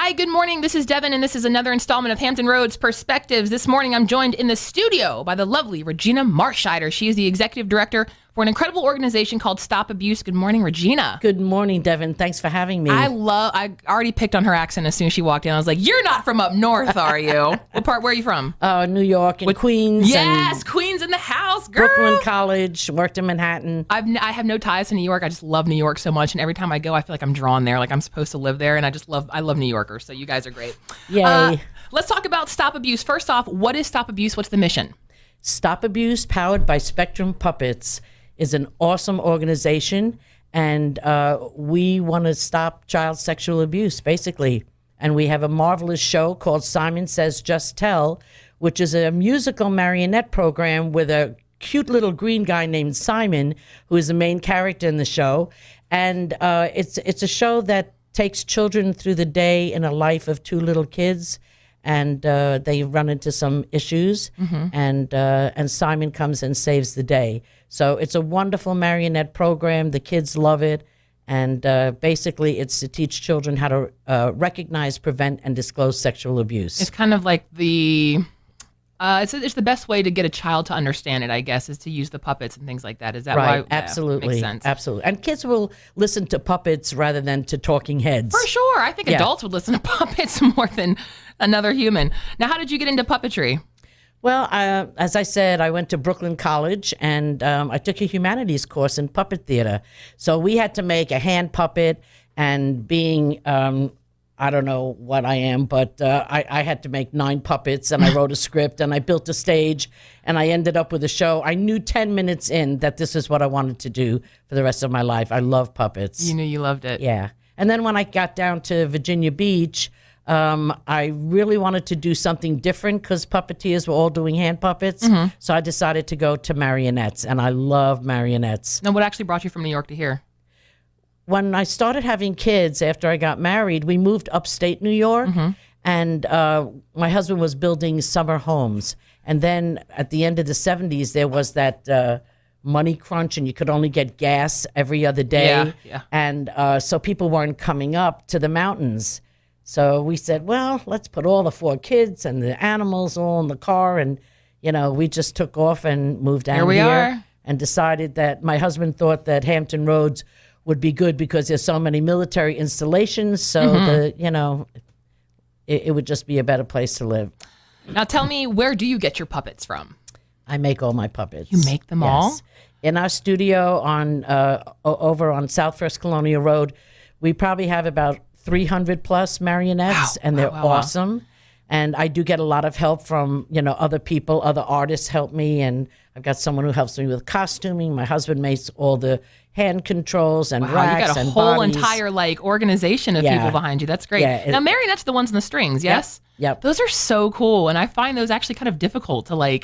Hi, good morning. This is Devin, and this is another installment of Hampton Roads Perspectives. This morning, I'm joined in the studio by the lovely Regina Marscheider. She is the executive director for an incredible organization called Stop Abuse. Good morning, Regina. Good morning, Devin. Thanks for having me. I already picked on her accent as soon as she walked in. I was like, you're not from up north, are you? What part, where are you from? New York and Queens. Yes, Queens in the house, girl. Brooklyn College, worked in Manhattan. I have no ties to New York. I just love New York so much. And every time I go, I feel like I'm drawn there. Like I'm supposed to live there. And I love New Yorkers. So you guys are great. Yay. Let's talk about Stop Abuse. First off, what is Stop Abuse? What's the mission? Stop Abuse, powered by Spectrum Puppets, is an awesome organization. And we want to stop child sexual abuse, basically. And we have a marvelous show called Simon Says Just Tell, which is a musical marionette program with a cute little green guy named Simon, who is the main character in the show. And it's a show that takes children through the day in a life of two little kids, and they run into some issues, and Simon comes and saves the day. So it's a wonderful marionette program. The kids love it, and basically it's to teach children how to recognize, prevent, and disclose sexual abuse. It's kind of like it's the best way to get a child to understand it, I guess, is to use the puppets and things like that. Is that right? Why? Absolutely, makes sense. Absolutely. And kids will listen to puppets rather than to talking heads. For sure. I think adults would listen to puppets more than another human. Now, how did you get into puppetry? Well, as I said, I went to Brooklyn College, and I took a humanities course in puppet theater. So we had to make a hand puppet, and being I don't know what I am, but I had to make 9 puppets, and I wrote a script, and I built a stage, and I ended up with a show. I knew 10 minutes in that this is what I wanted to do for the rest of my life. I love puppets. You knew you loved it. Yeah. And then when I got down to Virginia Beach, I really wanted to do something different because puppeteers were all doing hand puppets. So I decided to go to marionettes, and I love marionettes. Now, what actually brought you from New York to here? When I started having kids after I got married, we moved upstate New York, and my husband was building summer homes. And then at the end of the 70s, there was that money crunch, and you could only get gas every other day. Yeah. And so people weren't coming up to the mountains. So we said, well, let's put all the 4 kids and the animals all in the car. And, we just took off and moved down here and decided that my husband thought that Hampton Roads would be good because there's so many military installations. So it would just be a better place to live. Now tell me, where do you get your puppets from? I make all my puppets. You make them all? In our studio over on South First Colonial Road, we probably have about 300 plus marionettes, and they're awesome. And I do get a lot of help from, other people, other artists help me, and I've got someone who helps me with costuming. My husband makes all the hand controls and racks. You got a and whole bodies. entire organization of people behind you. That's great. Yeah, now, marionettes, the ones in the strings, yes? Yep. Those are so cool, and I find those actually kind of difficult to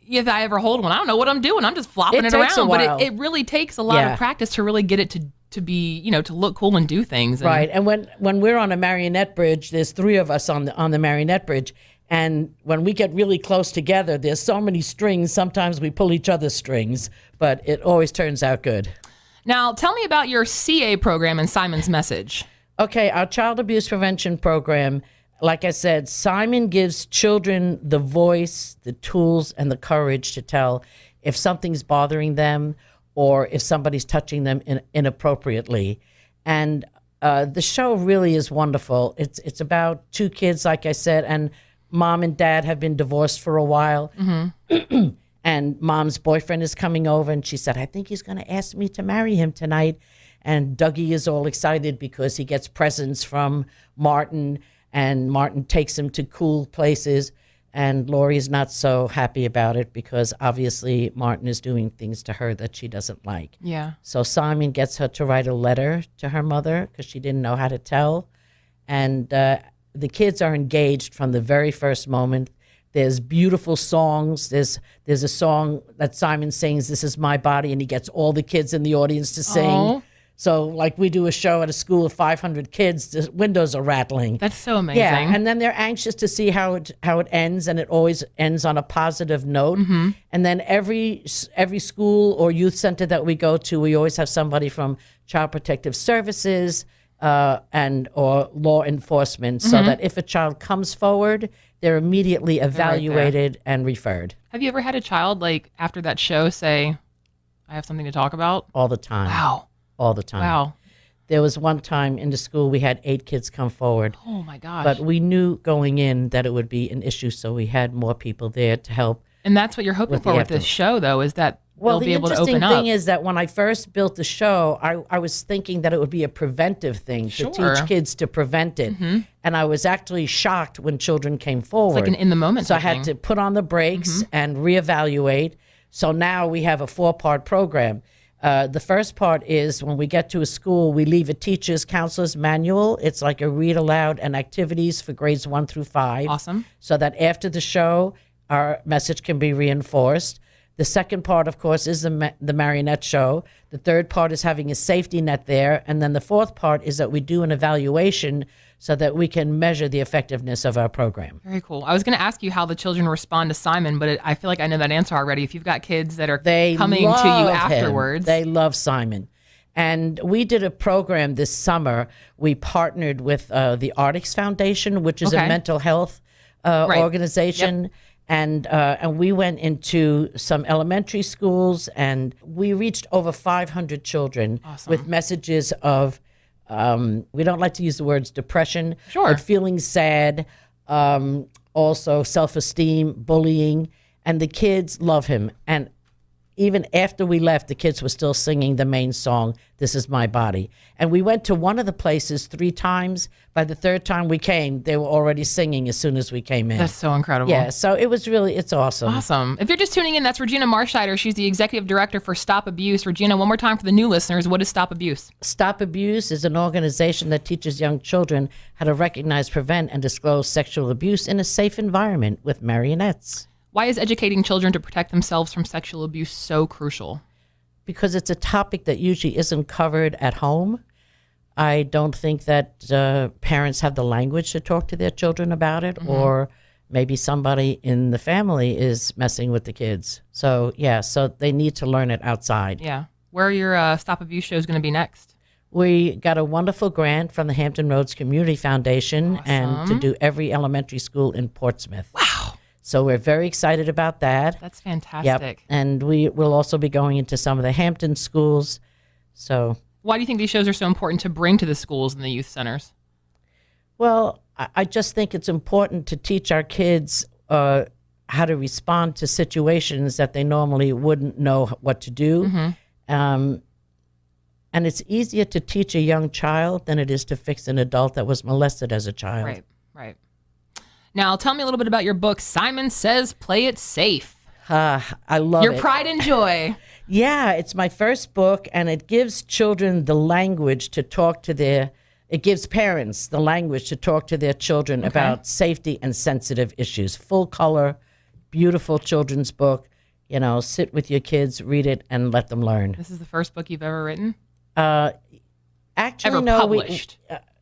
if I ever hold one, I don't know what I'm doing. I'm just flopping it takes around. a while. But it really takes a lot of practice to really get it to be, to look cool and do things. Right. And when we're on a marionette bridge, there's 3 of us on the marionette bridge. And when we get really close together, there's so many strings. Sometimes we pull each other's strings, but it always turns out good. Now, tell me about your CA program and Simon's message. Okay. Our child abuse prevention program, like I said, Simon gives children the voice, the tools, and the courage to tell if something's bothering them or if somebody's touching them inappropriately. And the show really is wonderful. It's about 2 kids, like I said, and Mom and Dad have been divorced for a while. And Mom's boyfriend is coming over, and she said, I think he's going to ask me to marry him tonight. And Dougie is all excited because he gets presents from Martin, and Martin takes him to cool places. And Lori's not so happy about it because obviously Martin is doing things to her that she doesn't like. Yeah. So Simon gets her to write a letter to her mother because she didn't know how to tell. And the kids are engaged from the very first moment. There's beautiful songs. There's a song that Simon sings, This Is My Body, and he gets all the kids in the audience to sing. Aww. So like we do a show at a school of 500 kids, the windows are rattling. That's so amazing. Yeah, and then they're anxious to see how it ends, and it always ends on a positive note. And then every school or youth center that we go to, we always have somebody from Child Protective Services, and or law enforcement, so that if a child comes forward, they're immediately evaluated and referred. Have you ever had a child, like, after that show say, I have something to talk about? All the time. Wow. All the time. Wow. There was one time in the school we had 8 kids come forward. Oh, my gosh. But we knew going in that it would be an issue, so we had more people there to help. And that's what you're hoping for with this show, though, is that they'll be able to open up. Well, the interesting thing is that when I first built the show, I was thinking that it would be a preventive thing to teach kids to prevent it. And I was actually shocked when children came forward. It's like an in-the-moment So I thing. had to put on the brakes and reevaluate. So now we have a 4-part program. The first part is when we get to a school, we leave a teacher's counselor's manual. It's like a read aloud and activities for grades 1 through 5. Awesome. So that after the show, our message can be reinforced. The second part, of course, is the marionette show. The third part is having a safety net there. And then the fourth part is that we do an evaluation so that we can measure the effectiveness of our program. Very cool. I was going to ask you how the children respond to Simon, but I feel like I know that answer already. If you've got kids that are coming to you afterwards. They love Simon. And we did a program this summer. We partnered with the Artix Foundation, which is a mental health organization. Yep. And we went into some elementary schools, and we reached over 500 children with messages of, we don't like to use the words depression, but feeling sad, also self-esteem, bullying, and the kids love him. And even after we left, the kids were still singing the main song, This Is My Body. And we went to one of the places 3 times. By the third time we came, they were already singing as soon as we came in. That's so incredible. Yeah, so it was really, it's awesome. Awesome. If you're just tuning in, that's Regina Marscheider. She's the executive director for Stop Abuse. Regina, one more time for the new listeners, what is Stop Abuse? Stop Abuse is an organization that teaches young children how to recognize, prevent, and disclose sexual abuse in a safe environment with marionettes. Why is educating children to protect themselves from sexual abuse so crucial? Because it's a topic that usually isn't covered at home. I don't think that parents have the language to talk to their children about it, or maybe somebody in the family is messing with the kids. So, yeah, so they need to learn it outside. Yeah. Where are your Stop Abuse shows going to be next? We got a wonderful grant from the Hampton Roads Community Foundation and to do every elementary school in Portsmouth. Wow. So we're very excited about that. That's fantastic. Yep. And we will also be going into some of the Hampton schools. So, why do you think these shows are so important to bring to the schools and the youth centers? Well, I just think it's important to teach our kids how to respond to situations that they normally wouldn't know what to do. And it's easier to teach a young child than it is to fix an adult that was molested as a child. Right, right. Now, tell me a little bit about your book, Simon Says Play It Safe. I love Your pride and joy. Yeah, it's my first book, and it gives children the language to talk to it gives parents the language to talk to their children about safety and sensitive issues. Full color, beautiful children's book. You know, sit with your kids, read it, and let them learn. This is the first book you've ever written? Actually, ever no. Published?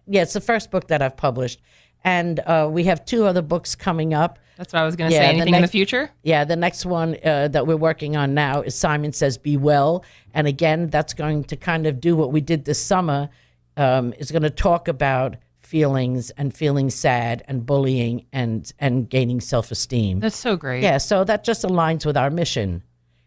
Yeah, it's the first book that I've published. And we have 2 other books coming up. That's what I was going to say. Anything in the future? Yeah, the next one that we're working on now is Simon Says Be Well. And again, that's going to kind of do what we did this summer, is going to talk about feelings and feeling sad and bullying and gaining self-esteem. That's so great. Yeah, so that just aligns with our mission.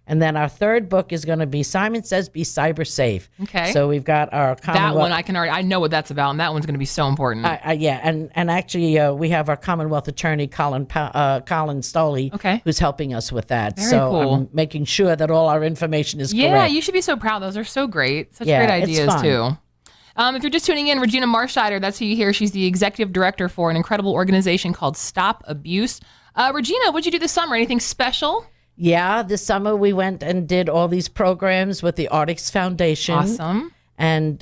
And then our third book is going to be Simon Says Be Cyber Safe. Okay. So we've got our That one I know what that's about, and that one's going to be so important. Yeah, and actually we have our Commonwealth attorney, Colin Stoley, who's helping us with that. Very cool. I'm making sure that all our information is correct. Yeah, you should be so proud. Those are so great. Such great ideas, too. If you're just tuning in, Regina Marscheider, that's who you hear. She's the executive director for an incredible organization called Stop Abuse. Regina, what'd you do this summer? Anything special? Yeah, this summer we went and did all these programs with the Artix Foundation. Awesome. And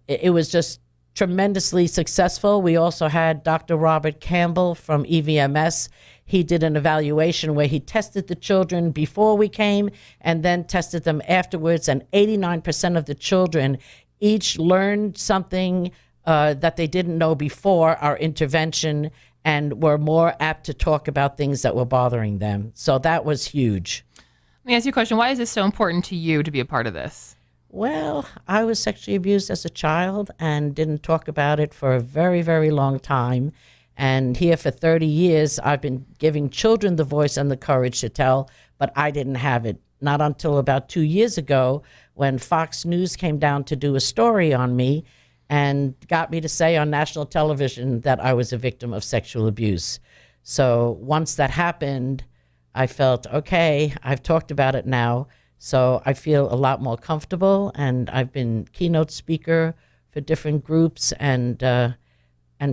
it was just tremendously successful. We also had Dr. Robert Campbell from EVMS. He did an evaluation where he tested the children before we came and then tested them afterwards. And 89% of the children each learned something that they didn't know before our intervention, and were more apt to talk about things that were bothering them. So that was huge. Let me ask you a question. Why is this so important to you to be a part of this? Well, I was sexually abused as a child and didn't talk about it for a very, very long time. And here for 30 years, I've been giving children the voice and the courage to tell, but I didn't have it. Not until about 2 years ago when Fox News came down to do a story on me and got me to say on national television that I was a victim of sexual abuse. So once that happened, I felt, okay, I've talked about it now. So I feel a lot more comfortable, and I've been keynote speaker for different groups and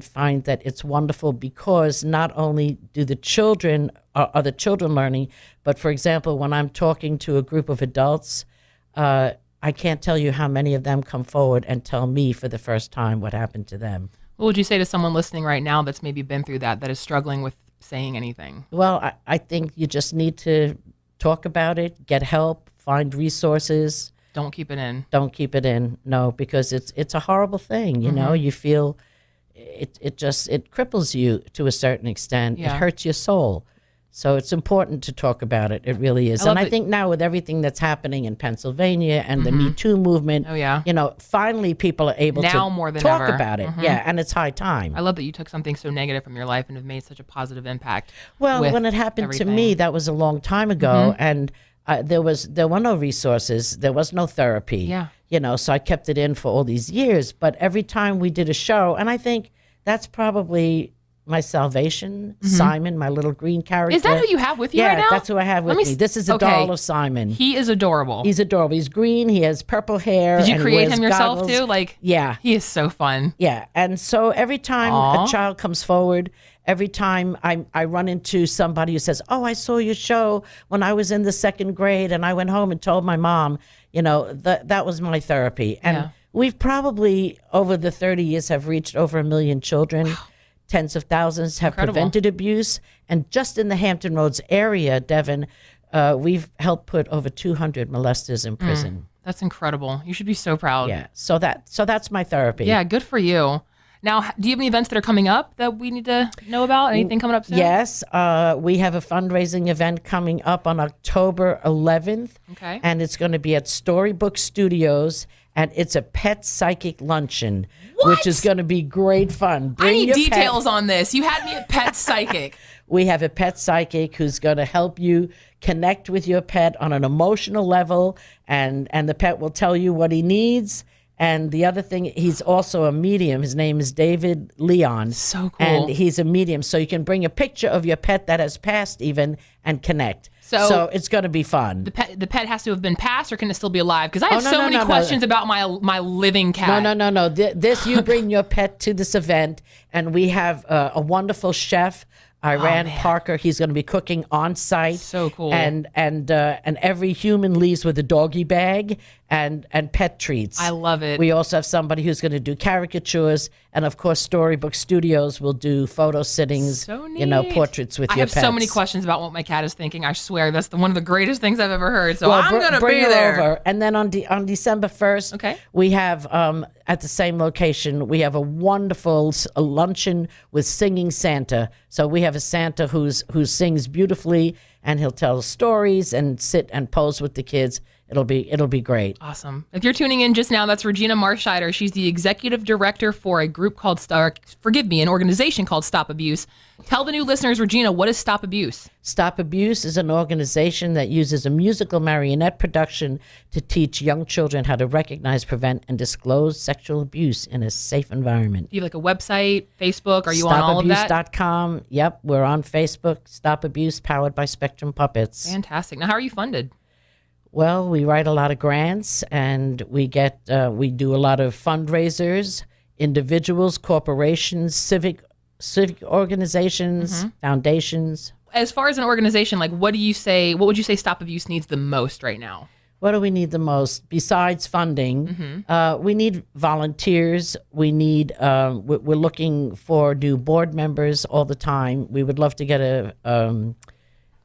find that it's wonderful because not only do the children, are the children learning, but for example, when I'm talking to a group of adults, I can't tell you how many of them come forward and tell me for the first time what happened to them. What would you say to someone listening right now that's maybe been through that is struggling with saying anything? Well, I think you just need to talk about it, get help, find resources. Don't keep it in. Don't keep it in. No, because it's a horrible thing. You know, you feel it cripples you to a certain extent. Yeah. It hurts your soul. So it's important to talk about it. It really is. And I think now with everything that's happening in Pennsylvania and the Me Too movement, you know, finally people are able now to more than talk ever. about it. Yeah, and it's high time. I love that you took something so negative from your life and have made such a positive impact. Well, when it happened to me, that was a long time ago, and there were no resources, there was no therapy. Yeah. You know, so I kept it in for all these years. But every time we did a show, and I think that's probably my salvation, Simon, my little green character. Is that who you have with you right now? Yeah, that's who I have with me. This is a doll of Simon. He is adorable. He's adorable. He's green. He has purple hair. Did you and create wears him yourself goggles. too? Like, yeah. He is so fun. Yeah. And so every time a child comes forward, every time I run into somebody who says, oh, I saw your show when I was in the 2nd grade and I went home and told my mom, you know, that was my therapy. And we've probably, over the 30 years, have reached over 1 million children. Wow. Tens of thousands have prevented abuse. And just in the Hampton Roads area, Devin, we've helped put over 200 molesters in prison. That's incredible. You should be so proud. Yeah. So that's my therapy. Yeah, good for you. Now, do you have any events that are coming up that we need to know about? Anything coming up soon? Yes. We have a fundraising event coming up on October 11th. Okay. And it's going to be at Storybook Studios. And it's a pet psychic luncheon, which is going to be great fun. I need details on this. You had me at pet psychic. We have a pet psychic who's going to help you connect with your pet on an emotional level, and the pet will tell you what he needs. And the other thing, he's also a medium. His name is David Leon. So cool. And he's a medium. So you can bring a picture of your pet that has passed even and connect. So it's going to be fun. The pet has to have been passed, or can it still be alive? Because I have so many questions about my living cat. No. This you bring your pet to this event, and we have a wonderful chef, Iran Parker. He's going to be cooking on site. So cool. And every human leaves with a doggy bag and pet treats. I love it. We also have somebody who's going to do caricatures, and of course, Storybook Studios will do photo sittings. So neat. You know, portraits with your pets. I have so many questions about what my cat is thinking. I swear that's one of the greatest things I've ever heard. So I'm going to be there. Over. And then on December 1st, we have at the same location, we have a wonderful luncheon with singing Santa. So we have a Santa who sings beautifully, and he'll tell stories and sit and pose with the kids. It'll be great. Awesome. If you're tuning in just now, that's Regina Marscheider. She's the executive director for a group called an organization called Stop Abuse. Tell the new listeners, Regina, what is Stop Abuse? Stop Abuse is an organization that uses a musical marionette production to teach young children how to recognize, prevent, and disclose sexual abuse in a safe environment. Do you have like a website, Facebook? Are you on all of that? StopAbuse.com. Yep, we're on Facebook. Stop Abuse, powered by Spectrum Puppets. Fantastic. Now, how are you funded? Well, we write a lot of grants, and we do a lot of fundraisers, individuals, corporations, civic organizations, foundations. As far as an organization, like what would you say Stop Abuse needs the most right now? What do we need the most besides funding? We need volunteers. We need. We're looking for new board members all the time. We would love to get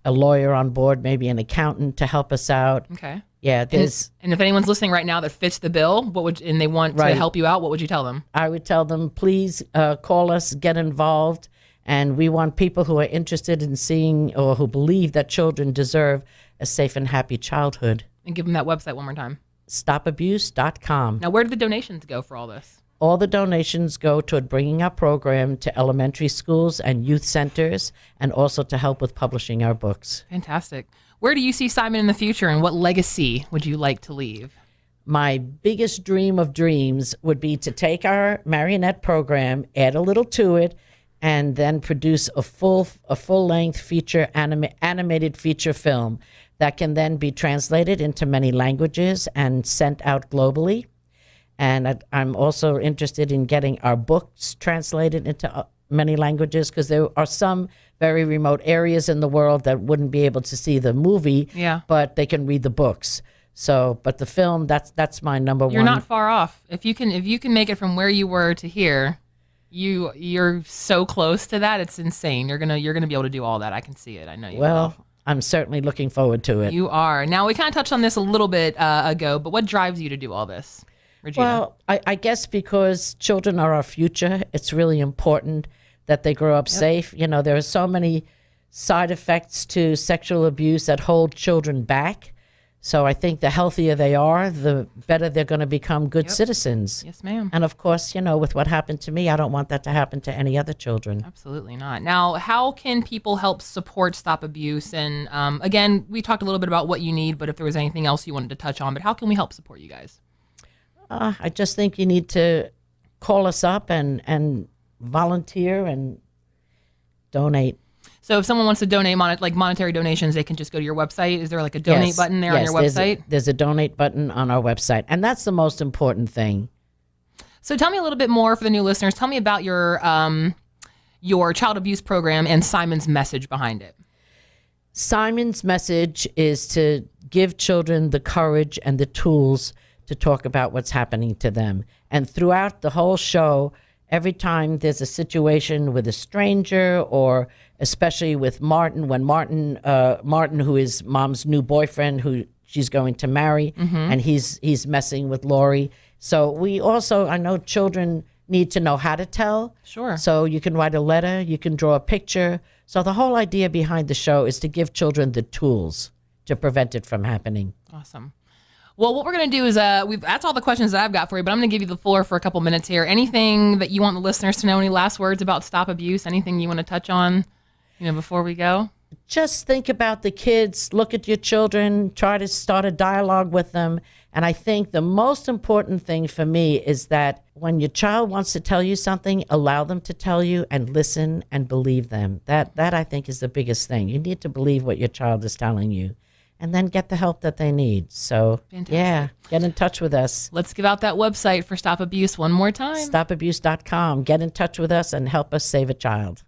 a lawyer on board, maybe an accountant to help us out. Okay. Yeah. And if anyone's listening right now that fits the bill, and they want to help you out, what would you tell them? I would tell them, please call us, get involved. And we want people who are interested in seeing or who believe that children deserve a safe and happy childhood. And give them that website one more time. stopabuse.com. Now, where do the donations go for all this? All the donations go toward bringing our program to elementary schools and youth centers, and also to help with publishing our books. Fantastic. Where do you see Simon in the future, and what legacy would you like to leave? My biggest dream of dreams would be to take our marionette program, add a little to it, and then produce a full-length feature animated feature film that can then be translated into many languages and sent out globally. And I'm also interested in getting our books translated into many languages, because there are some very remote areas in the world that wouldn't be able to see the movie, but they can read the books. So, but the film, that's my number one. You're not far off. If you can make it from where you were to here, you're so close to that. It's insane. You're gonna be able to do all that. I can see it. I know you. Well, will. I'm certainly looking forward to it. You are. Now, we kind of touched on this a little bit ago, but what drives you to do all this, Regina? Well, I guess because children are our future, it's really important that they grow up safe. You know, there are so many side effects to sexual abuse that hold children back. So I think the healthier they are, the better they're going to become good citizens. Yes, ma'am. And of course, you know, with what happened to me, I don't want that to happen to any other children. Absolutely not. Now, how can people help support Stop Abuse? And again, we talked a little bit about what you need, but if there was anything else you wanted to touch on, but how can we help support you guys? I just think you need to call us up and volunteer and donate. So if someone wants to donate monetary donations, they can just go to your website. Is there like a donate button there on your website? There's a donate button on our website, and that's the most important thing. So tell me a little bit more for the new listeners. Tell me about your child abuse program and Simon's message behind it. Simon's message is to give children the courage and the tools to talk about what's happening to them. And throughout the whole show, every time there's a situation with a stranger, or especially with Martin, when Martin, who is Mom's new boyfriend, who she's going to marry, and he's messing with Lori. So we also, I know children need to know how to tell. Sure. So you can write a letter, you can draw a picture. So the whole idea behind the show is to give children the tools to prevent it from happening. Awesome. Well, what we're going to do is, that's all the questions that I've got for you, but I'm going to give you the floor for a couple minutes here. Anything that you want the listeners to know, any last words about Stop Abuse, anything you want to touch on, before we go? Just think about the kids, look at your children, try to start a dialogue with them. And I think the most important thing for me is that when your child wants to tell you something, allow them to tell you and listen and believe them. That I think is the biggest thing. You need to believe what your child is telling you, and then get the help that they need. So, Fantastic. Get in touch with us. Let's give out that website for Stop Abuse one more time. Stopabuse.com. Get in touch with us and help us save a child.